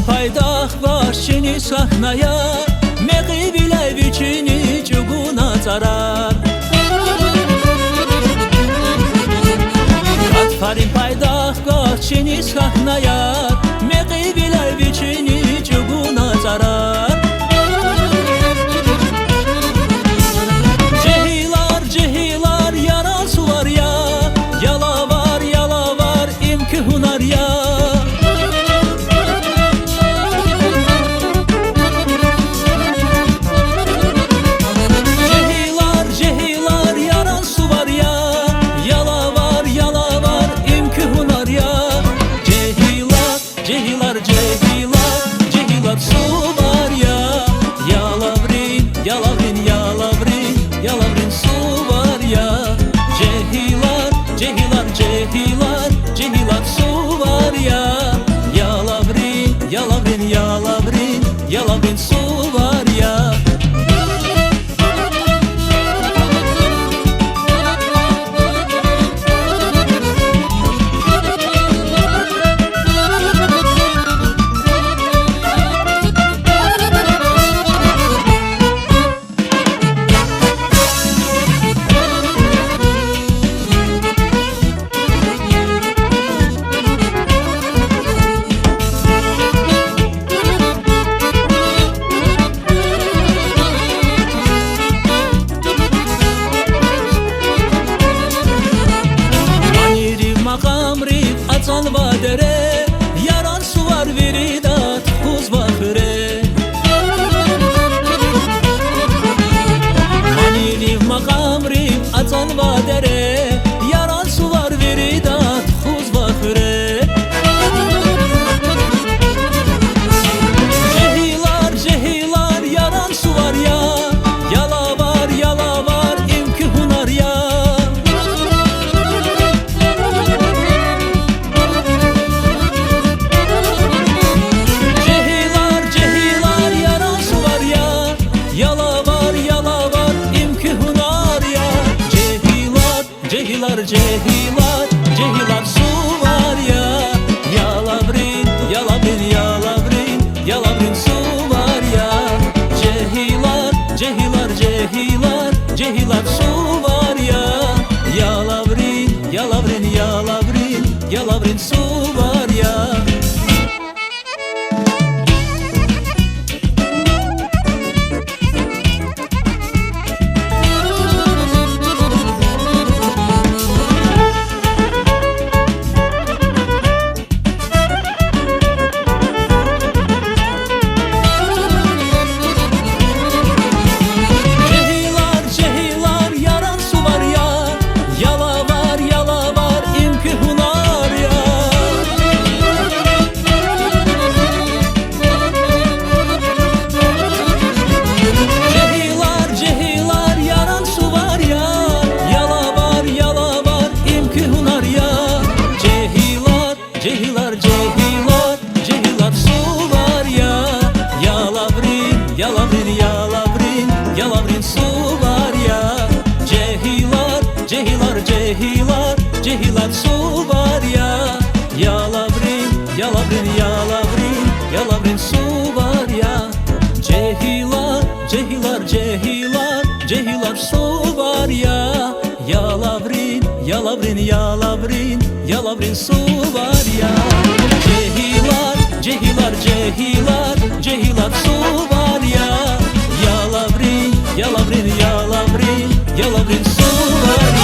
paydah başını sahnaya, meği bile biçini cuguna zarar. Farin paydah başını sahnaya, meği bile biçini cuguna zarar. Cehilar cehilar yaran sular ya, yala var imki hunar ya. Cehilar cehilar su var ya, yalavrin yalavrin yalavrin yalavrin su var ya. Cehilar cehilar su var ya, yalavrin yalavrin yalavrin yalavrin su var ya. Acan vadere, yaran suvar veridat kuz vakre. Maniliv makamriv acan vadere, yaran suvar veridat kuz vakre. Cehilar yaran suvar ya, yala var imki hunar ya. Cehilar su var ya, yalavrin yalavrin su var ya. Cehilar su var ya, yalavrin yalavrin su var ya. Cehilar su var ya, yalavrin yalavrin su var ya. Cehilar su var ya, yalavrin yalavrin su var ya. Cehilar su var ya, yalavrin yalavrin su var ya. Cehilar su var ya, yalavrin yalavrin su var ya.